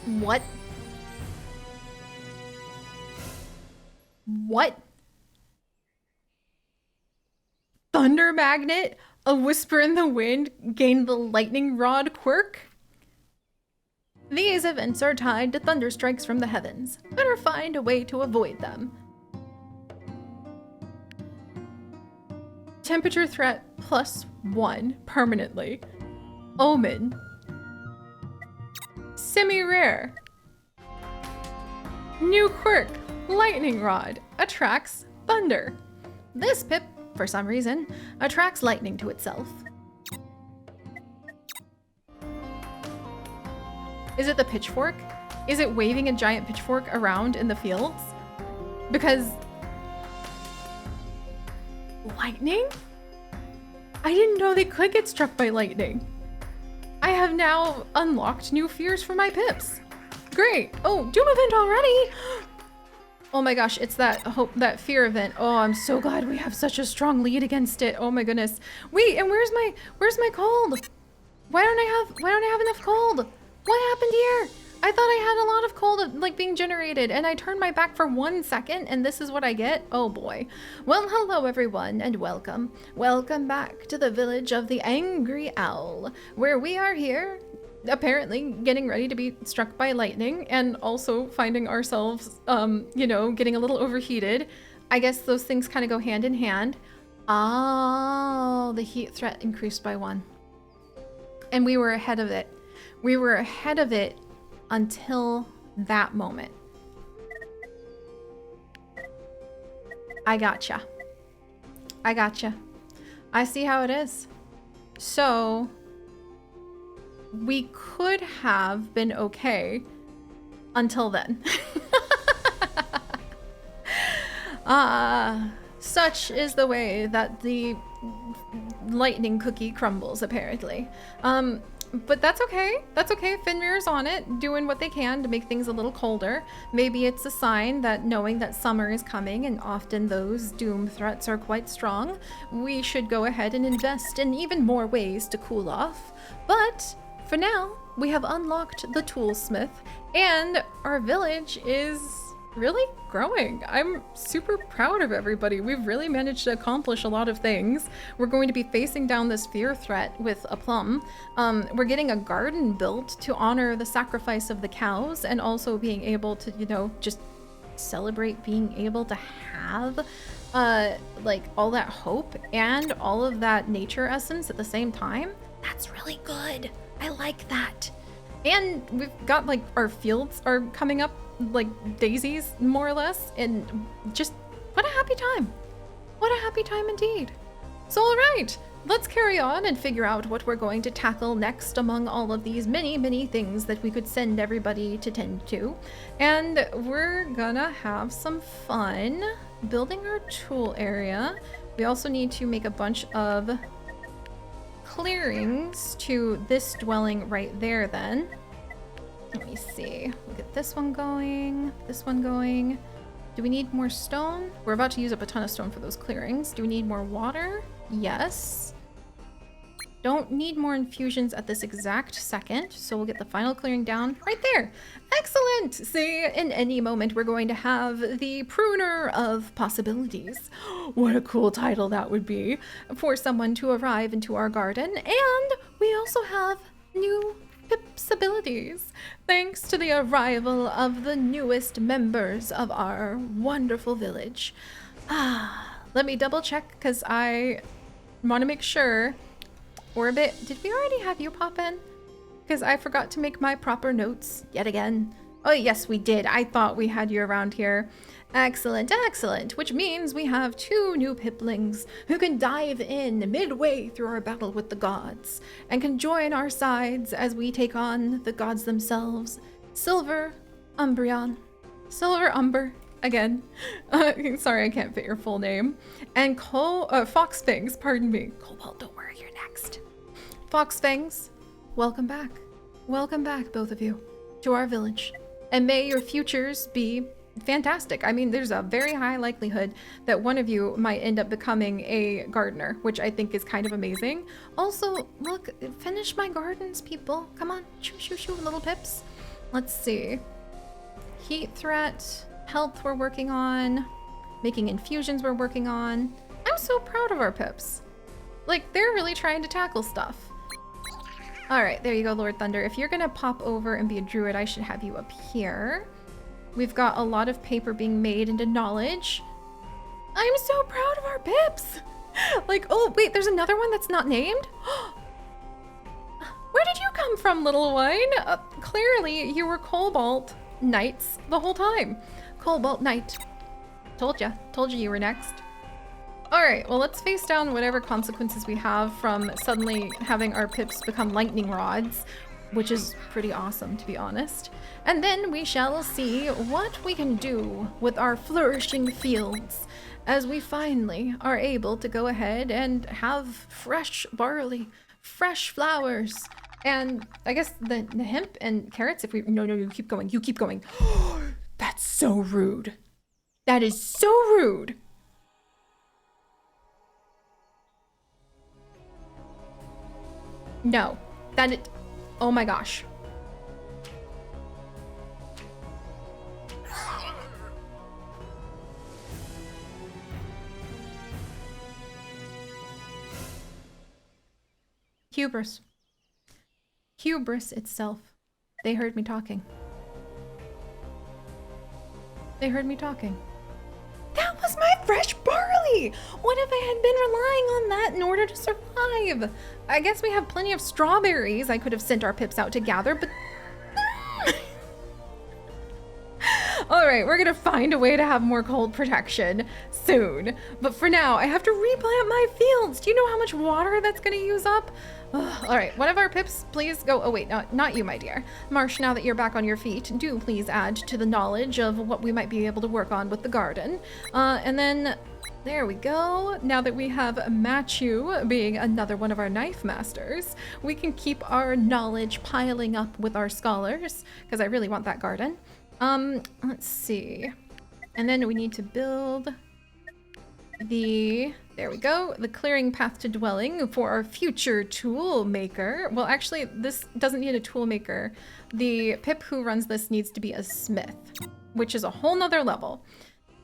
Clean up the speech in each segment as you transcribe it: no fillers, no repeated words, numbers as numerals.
What? What? Thunder Magnet? A Whisper in the Wind gained the Lightning Rod quirk? These events are tied to thunder strikes from the heavens. Better find a way to avoid them. Temperature threat +1 permanently. Omen. Semi-rare. New quirk. Lightning Rod. Attracts thunder. This pip, for some reason, attracts lightning to itself. Is it the pitchfork? Is it waving a giant pitchfork around in the fields? Because... lightning? I didn't know they could get struck by lightning. I have now unlocked new fears for my pips. Great. Oh, Doom event already? Oh my gosh, it's that fear event. Oh, I'm so glad we have such a strong lead against it. Oh my goodness. Wait, and where's my cold? Why don't I have enough cold? What happened here? I thought I had a lot of cold like being generated, and I turned my back for 1 second and this is what I get? Oh boy. Well, hello everyone and welcome. Welcome back to the village of the Angry Owl, where we are here apparently getting ready to be struck by lightning and also finding ourselves, you know, getting a little overheated. I guess those things kind of go hand in hand. Oh, the heat threat increased by 1. And we were ahead of it. We were ahead of it until that moment. I gotcha. I gotcha. I see how it is. So we could have been okay until then. Such is the way that the lightning cookie crumbles, apparently. But that's okay. That's okay. Fenrir's on it, doing what they can to make things a little colder. Maybe it's a sign that knowing that summer is coming and often those doom threats are quite strong, we should go ahead and invest in even more ways to cool off. But for now, we have unlocked the toolsmith and our village is really growing. I'm super proud of everybody. We've really managed to accomplish a lot of things. We're going to be facing down this fear threat with aplomb. We're getting a garden built to honor the sacrifice of the cows and also being able to, you know, just celebrate being able to have like all that hope and all of that nature essence at the same time. That's really good. I like that. And we've got like our fields are coming up like daisies more or less, and just what a happy time. What a happy time indeed. So all right, let's carry on and figure out what we're going to tackle next among all of these many things that we could send everybody to tend to. And we're gonna have some fun building our tool area. We also need to make a bunch of clearings to this dwelling right there then. Let me see. We'll get this one going, this one going. Do we need more stone? We're about to use up a ton of stone for those clearings. Do we need more water? Yes. Don't need more infusions at this exact second, so we'll get the final clearing down right there. Excellent! See, in any moment we're going to have the Pruner of Possibilities. What a cool title that would be for someone to arrive into our garden. And we also have new Pip's abilities, thanks to the arrival of the newest members of our wonderful village. Let me double check because I want to make sure. Orbit, did we already have you pop in? Because I forgot to make my proper notes yet again. Oh yes, we did. I thought we had you around here. Excellent, excellent. Which means we have 2 new piplings who can dive in midway through our battle with the gods and can join our sides as we take on the gods themselves. Silver Umbrion. Silver Umber, again. Sorry, I can't fit your full name. And Fox Fangs, pardon me. Cobalt, don't worry, you're next. Fox Fangs, welcome back. Welcome back, both of you, to our village. And may your futures be fantastic. I mean, there's a very high likelihood that one of you might end up becoming a gardener, which I think is kind of amazing. Also, look, finish my gardens, people. Come on, shoo, shoo, shoo, little pips. Let's see. Heat threat, health we're working on, making infusions we're working on. I'm so proud of our pips. Like, they're really trying to tackle stuff. Alright, there you go, Lord Thunder. If you're gonna pop over and be a druid, I should have you up here. We've got a lot of paper being made into knowledge. I'm so proud of our pips! Like, oh, wait, there's another one that's not named? Where did you come from, little one? Clearly, you were Cobalt Knights the whole time. Cobalt Knight. Told you you were next. Alright, well, let's face down whatever consequences we have from suddenly having our pips become lightning rods, which is pretty awesome, to be honest. And then we shall see what we can do with our flourishing fields as we finally are able to go ahead and have fresh barley, fresh flowers, and I guess the hemp and carrots if we... No, you keep going, you keep going. That's so rude. That is so rude. No, oh my gosh. Hubris. Hubris itself. They heard me talking. They heard me talking. That was my fresh barley! What if I had been relying on that in order to survive? I guess we have plenty of strawberries I could have sent our pips out to gather, but... Alright, we're gonna find a way to have more cold protection soon. But for now, I have to replant my fields. Do you know how much water that's gonna use up? Alright, one of our pips, please go. Oh wait, not you, my dear. Marsh, now that you're back on your feet, do please add to the knowledge of what we might be able to work on with the garden. And then, there we go. Now that we have Machu being another one of our knife masters, we can keep our knowledge piling up with our scholars, because I really want that garden. Let's see. And then we need to build there we go, the clearing path to dwelling for our future tool maker. Well, actually, this doesn't need a tool maker. The pip who runs this needs to be a smith, which is a whole nother level.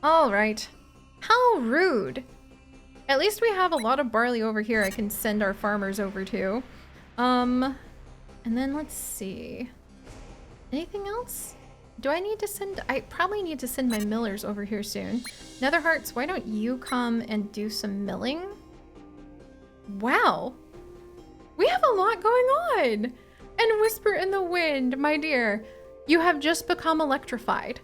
All right. How rude. At least we have a lot of barley over here I can send our farmers over to. And then let's see. Anything else? Do I need to send... I probably need to send my millers over here soon. Netherhearts, why don't you come and do some milling? Wow. We have a lot going on. And Whisper in the Wind, my dear, you have just become electrified.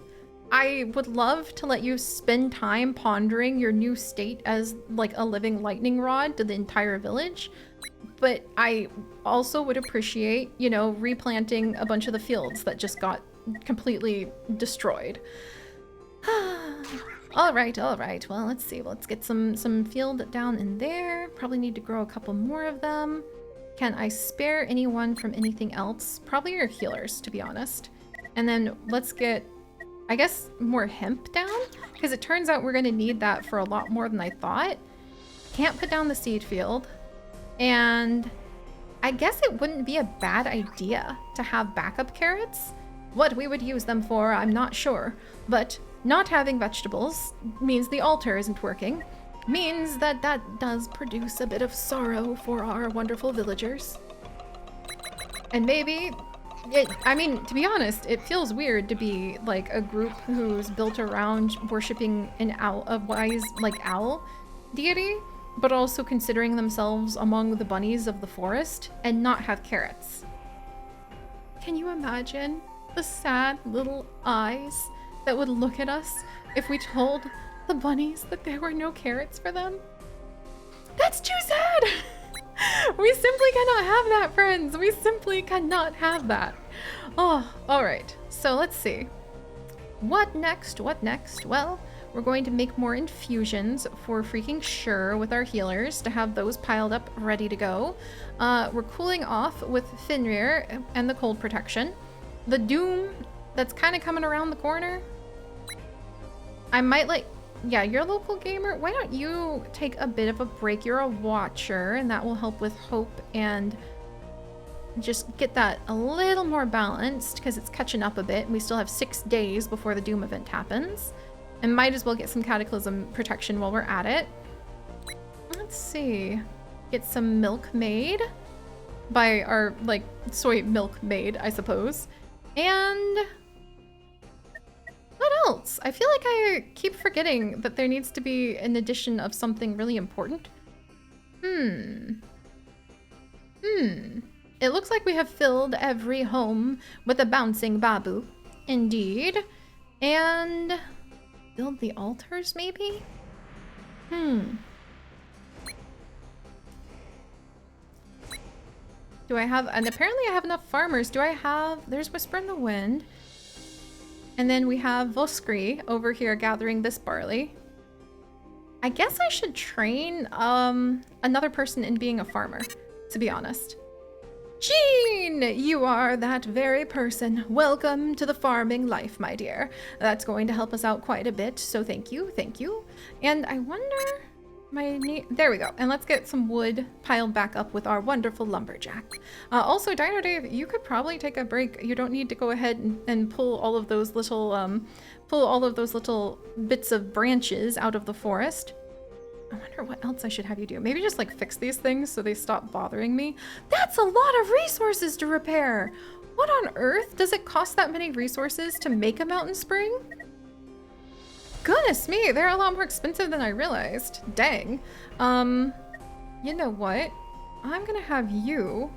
I would love to let you spend time pondering your new state as like a living lightning rod to the entire village. But I also would appreciate, you know, replanting a bunch of the fields that just got completely destroyed. all right, well, let's see. Let's get some field down in there. Probably need to grow a couple more of them. Can I spare anyone from anything else? Probably your healers, to be honest. And then let's get, I guess, more hemp down, because it turns out we're going to need that for a lot more than I thought. Can't put down the seed field. And I guess it wouldn't be a bad idea to have backup carrots. What we would use them for, I'm not sure, but not having vegetables means the altar isn't working, means that does produce a bit of sorrow for our wonderful villagers. And maybe, I mean, to be honest, it feels weird to be like a group who's built around worshipping an owl, a wise, like, owl deity, but also considering themselves among the bunnies of the forest and not have carrots. Can you imagine the sad little eyes that would look at us if we told the bunnies that there were no carrots for them? That's too sad! We simply cannot have that, friends. We simply cannot have that. Oh, all right. So let's see. What next? What next? Well, we're going to make more infusions for freaking sure with our healers to have those piled up ready to go. We're cooling off with Fenrir and the cold protection. The doom that's kind of coming around the corner. I might like, yeah, you're a local gamer. Why don't you take a bit of a break? You're a watcher, and that will help with hope and just get that a little more balanced because it's catching up a bit. And we still have 6 days before the Doom event happens. And might as well get some Cataclysm protection while we're at it. Let's see. Get some milk made by our, like, soy milk maid, I suppose. And what else? I feel like I keep forgetting that there needs to be an addition of something really important. It looks like we have filled every home with a bouncing babu. Indeed. And build the altars, maybe? Do I have, and apparently I have enough farmers. Do I have, there's Whisper in the Wind. And then we have Voskri over here gathering this barley. I guess I should train another person in being a farmer, to be honest. Jean, you are that very person. Welcome to the farming life, my dear. That's going to help us out quite a bit, so thank you, thank you. And I wonder, there we go. And let's get some wood piled back up with our wonderful lumberjack. Also, Dino Dave, you could probably take a break. You don't need to go ahead and pull all of those little bits of branches out of the forest. I wonder what else I should have you do. Maybe just like fix these things so they stop bothering me. That's a lot of resources to repair. What on earth? Does it cost that many resources to make a mountain spring? Goodness me, they're a lot more expensive than I realized. Dang. You know what? I'm gonna have you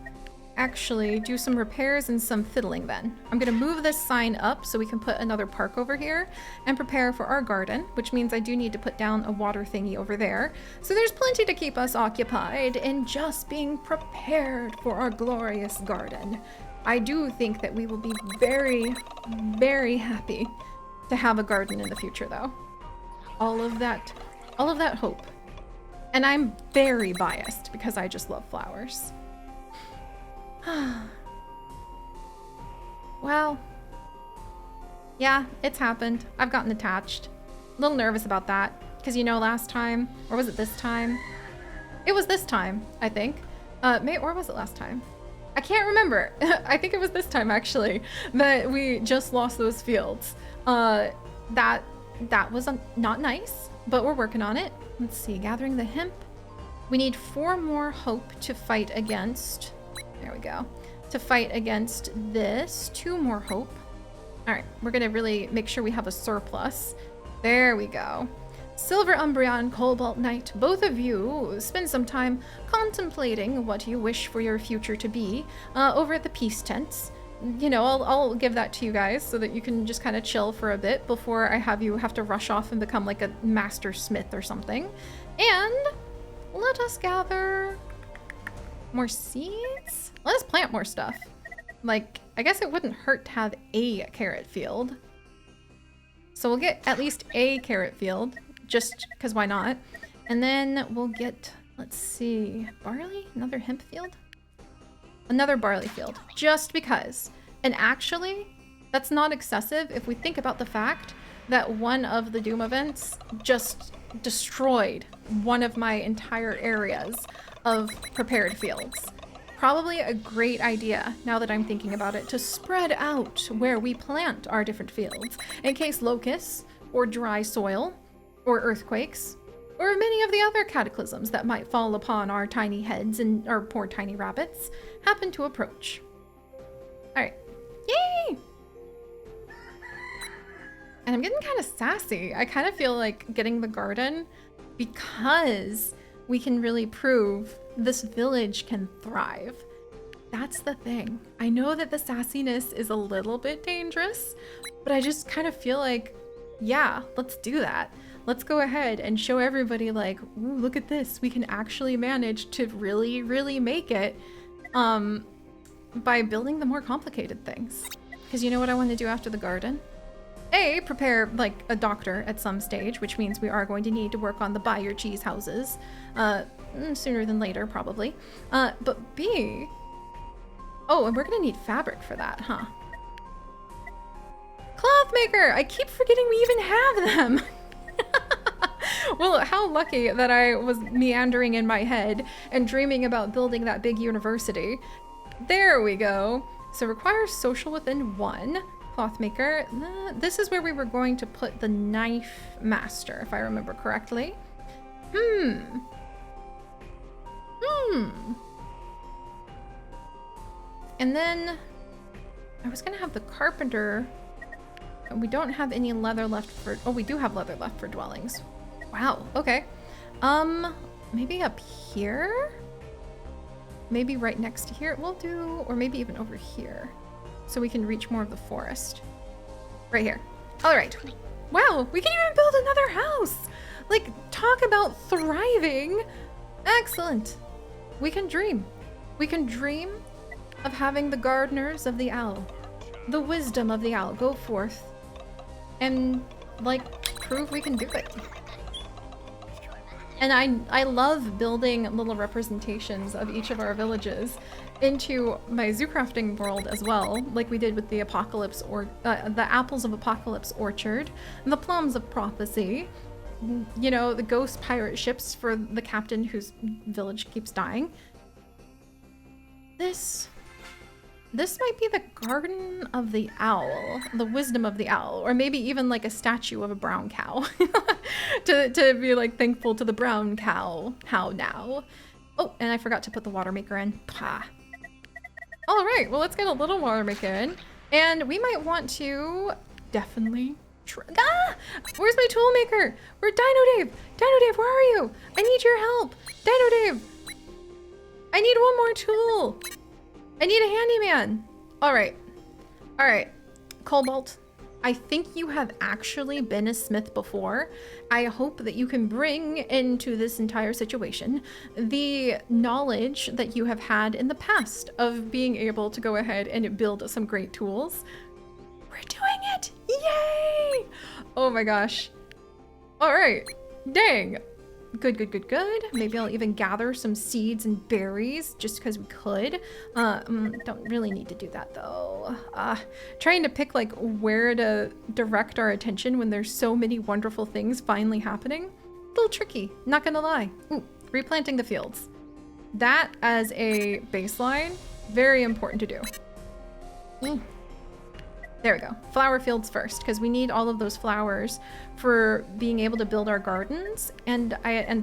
actually do some repairs and some fiddling then. I'm gonna move this sign up so we can put another park over here and prepare for our garden, which means I do need to put down a water thingy over there. So there's plenty to keep us occupied in just being prepared for our glorious garden. I do think that we will be very, very happy to have a garden in the future though. All of that hope. And I'm very biased because I just love flowers. Well, yeah, it's happened. I've gotten attached. A little nervous about that because, you know, last time, or was it this time? It was this time, I think. Or was it last time? I can't remember. I think it was this time actually that we just lost those fields. That was not nice, but we're working on it. Let's see, gathering the hemp. We need 4 more hope to fight against. There we go. To fight against this. 2 more hope. All right, we're gonna really make sure we have a surplus. There we go. Silver Umbreon, Cobalt Knight, both of you spend some time contemplating what you wish for your future to be over at the peace tents. You know, I'll give that to you guys so that you can just kind of chill for a bit before I have you have to rush off and become like a master smith or something. And let us gather more seeds. Let us plant more stuff. Like, I guess it wouldn't hurt to have a carrot field. So we'll get at least a carrot field, just because why not? And then we'll get, let's see, barley? Another hemp field? Another barley field, just because. And actually, that's not excessive if we think about the fact that one of the Doom events just destroyed one of my entire areas of prepared fields. Probably a great idea, now that I'm thinking about it, to spread out where we plant our different fields in case locusts or dry soil or earthquakes or many of the other cataclysms that might fall upon our tiny heads and our poor tiny rabbits happen to approach. All right, yay! And I'm getting kind of sassy. I kind of feel like getting the garden because we can really prove this village can thrive. That's the thing. I know that the sassiness is a little bit dangerous, but I just kind of feel like, yeah, let's do that. Let's go ahead and show everybody like, ooh, look at this. We can actually manage to really, really make it by building the more complicated things. Because you know what I want to do after the garden? A, prepare like a doctor at some stage, which means we are going to need to work on the buy your cheese houses sooner than later, probably. But B, oh, and we're gonna need fabric for that, huh? Cloth maker! I keep forgetting we even have them! Well, how lucky that I was meandering in my head and dreaming about building that big university. There we go. So requires social within 1. Cloth maker. This is where we were going to put the knife master, if I remember correctly. And then I was gonna have the carpenter. We don't have any leather left for, oh, we do have leather left for dwellings. Wow, okay. Maybe up here? Maybe right next to here we'll do, or maybe even over here. So we can reach more of the forest. Right here. All right. Wow, we can even build another house. Like, talk about thriving. Excellent. We can dream. We can dream of having the gardeners of the owl, the wisdom of the owl go forth and, like, prove we can do it. And I love building little representations of each of our villages into my zoo crafting world as well, like we did with the apocalypse, or the apples of apocalypse orchard, and the plums of prophecy, you know, the ghost pirate ships for the captain whose village keeps dying. This might be the garden of the owl, the wisdom of the owl, or maybe even like a statue of a brown cow to be like thankful to the brown cow. How now? Oh, and I forgot to put the water maker in. Pah. All right, well, let's get a little water maker in, and we might want to definitely where's my tool maker? Where's Dino Dave? Dino Dave, where are you? I need your help. Dino Dave, I need one more tool. I need a handyman. All right. Cobalt, I think you have actually been a smith before. I hope that you can bring into this entire situation the knowledge that you have had in the past of being able to go ahead and build some great tools. We're doing it! Yay! Oh my gosh. All right. Dang. Good. Maybe I'll even gather some seeds and berries just because we could. Don't really need to do that though. Trying to pick like where to direct our attention when there's so many wonderful things finally happening. A little tricky, not gonna lie. Ooh, replanting the fields. That as a baseline, very important to do. There we go. Flower fields first, because we need all of those flowers for being able to build our gardens and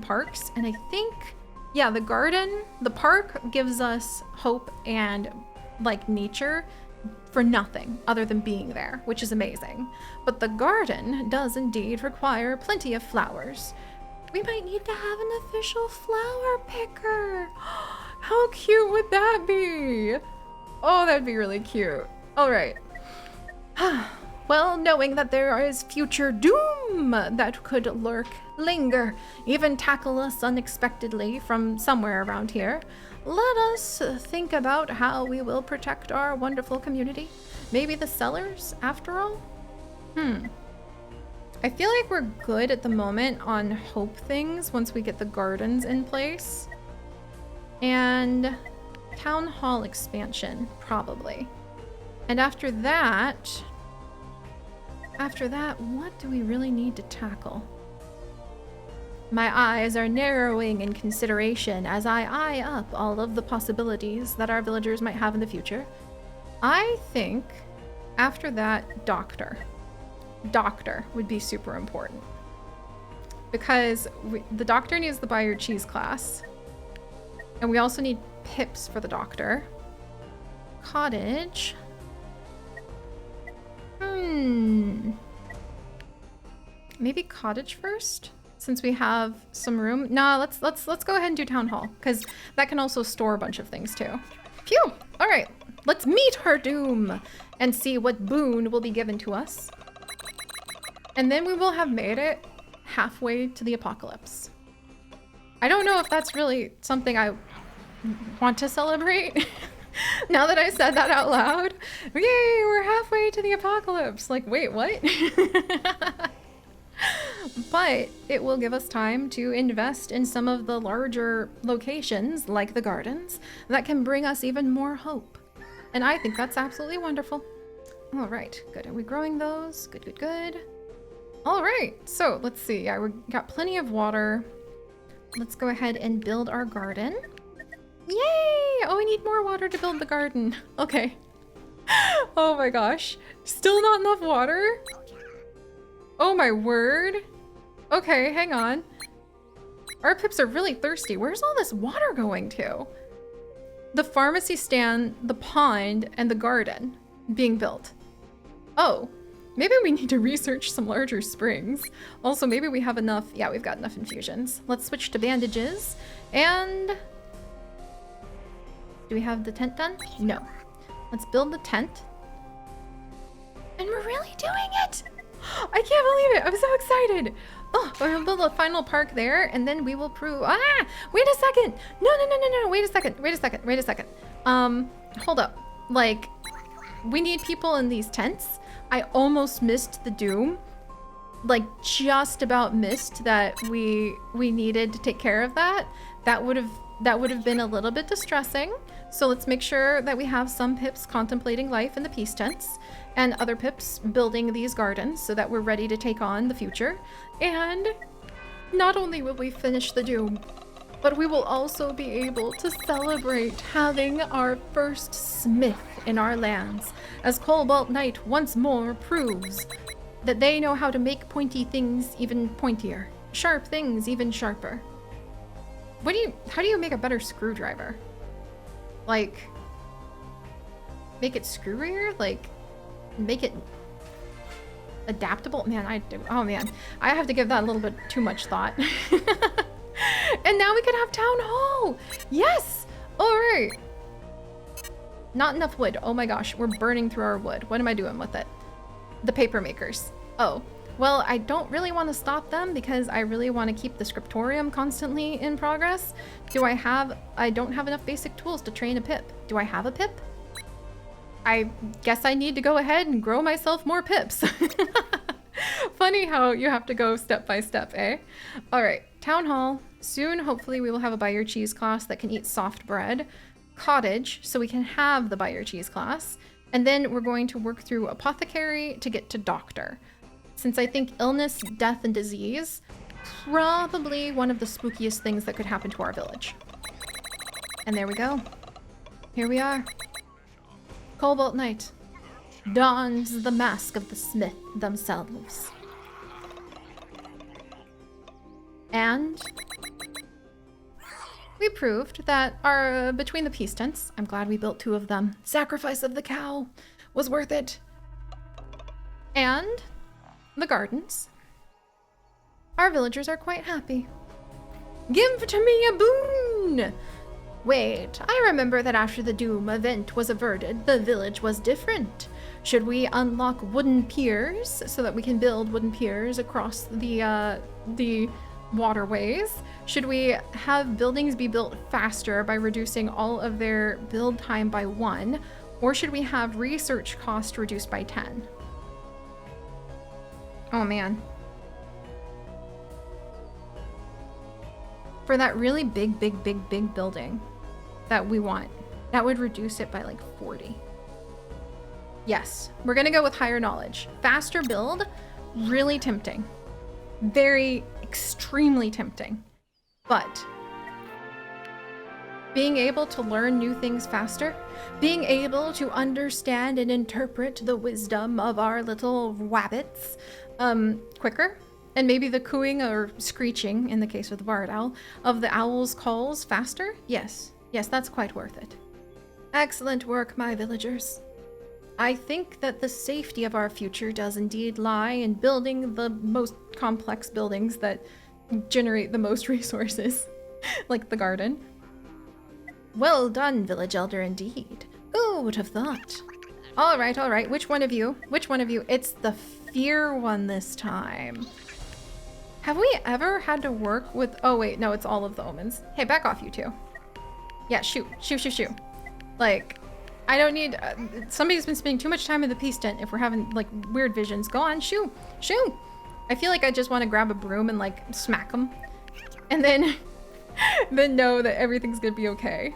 parks. And I think, yeah, the park gives us hope and like nature for nothing other than being there, which is amazing. But the garden does indeed require plenty of flowers. We might need to have an official flower picker. How cute would that be? Oh, that'd be really cute. All right. Well, knowing that there is future doom that could linger, even tackle us unexpectedly from somewhere around here, let us think about how we will protect our wonderful community. Maybe the cellars, after all? I feel like we're good at the moment on hope things once we get the gardens in place. And town hall expansion, probably. And after that, what do we really need to tackle? My eyes are narrowing in consideration as I eye up all of the possibilities that our villagers might have in the future. I think after that, doctor would be super important. Because the doctor needs the buy your cheese class. And we also need pips for the doctor. Cottage. Maybe cottage first, since we have some room. Nah, let's go ahead and do town hall, because that can also store a bunch of things too. Phew! All right, let's meet our doom and see what boon will be given to us. And then we will have made it halfway to the apocalypse. I don't know if that's really something I want to celebrate. Now that I said that out loud. Yay, we're halfway to the apocalypse. Like, wait, what? But it will give us time to invest in some of the larger locations, like the gardens, that can bring us even more hope. And I think that's absolutely wonderful. All right, good. Are we growing those? Good. All right, so let's see. Yeah, we got plenty of water. Let's go ahead and build our garden. Yay! Oh, we need more water to build the garden. Okay. Oh my gosh. Still not enough water? Oh my word. Okay, hang on. Our pips are really thirsty. Where's all this water going to? The pharmacy stand, the pond, and the garden being built. Oh, maybe we need to research some larger springs. Also, maybe we have enough. Yeah, we've got enough infusions. Let's switch to bandages. And do we have the tent done? No. Let's build the tent. And we're really doing it! I can't believe it! I'm so excited! Oh, we're gonna build a final park there, and then we will prove. Ah! Wait a second! No! Wait a second. Hold up. Like, we need people in these tents. I almost missed the doom. Like, just about missed that we needed to take care of that. That would have been a little bit distressing. So let's make sure that we have some pips contemplating life in the peace tents and other pips building these gardens so that we're ready to take on the future. And not only will we finish the doom, but we will also be able to celebrate having our first smith in our lands, as Cobalt Knight once more proves that they know how to make pointy things even pointier, sharp things even sharper. How do you make a better screwdriver? Like, make it screwier? Like, make it adaptable? Man, oh man, I have to give that a little bit too much thought. And now we can have town hall. Yes. All right. Not enough wood. Oh my gosh, we're burning through our wood. What am I doing with it? The paper makers. Oh, well, I don't really want to stop them because I really want to keep the scriptorium constantly in progress. I don't have enough basic tools to train a pip. Do I have a pip? I guess I need to go ahead and grow myself more pips. Funny how you have to go step by step, eh? All right, town hall. Soon, hopefully, we will have a buy your cheese class that can eat soft bread. Cottage, so we can have the buy your cheese class. And then we're going to work through apothecary to get to doctor. Since I think illness, death, and disease, probably one of the spookiest things that could happen to our village. And there we go. Here we are. Cobalt Knight dons the mask of the smith themselves. And we proved that between the peace tents, I'm glad we built 2 of them. Sacrifice of the cow was worth it. And the gardens, our villagers are quite happy. Give to me a boon! Wait, I remember that after the doom event was averted, the village was different. Should we unlock wooden piers so that we can build wooden piers across the waterways? Should we have buildings be built faster by reducing all of their build time by 1? Or should we have research cost reduced by 10? Oh man. For that really big building that we want, that would reduce it by like 40. Yes, we're gonna go with higher knowledge. Faster build, really tempting. Very, extremely tempting. But being able to learn new things faster, being able to understand and interpret the wisdom of our little wabbits quicker, and maybe the cooing or screeching, in the case of the barred owl, of the owl's calls faster? Yes, that's quite worth it. Excellent work, my villagers. I think that the safety of our future does indeed lie in building the most complex buildings that generate the most resources, like the garden. Well done, village elder, indeed. Who would have thought? All right. Which one of you? It's the fear one this time. Have we ever had to work with... Oh, wait. No, it's all of the omens. Hey, back off, you two. Yeah, shoot. Like, I don't need... somebody's been spending too much time in the peace tent if we're having, like, weird visions. Go on, shoot. I feel like I just want to grab a broom and, like, smack them. And then... then know that everything's gonna be okay.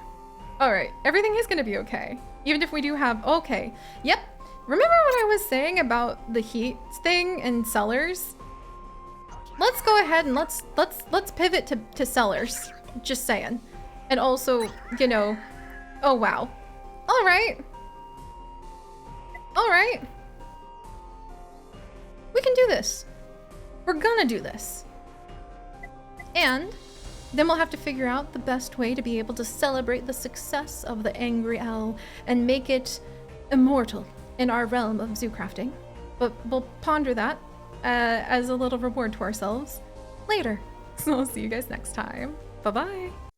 All right. Everything is gonna be okay. Even if we do have... Okay. Yep. Remember what I was saying about the heat thing and cellars? Let's go ahead and let's pivot to cellars. Just saying. And also, you know, oh wow. All right. All right. We can do this. We're gonna do this. And then we'll have to figure out the best way to be able to celebrate the success of the Angry Owl and make it immortal in our realm of zoo crafting. But we'll ponder that as a little reward to ourselves later. So I'll see you guys next time. Bye-bye.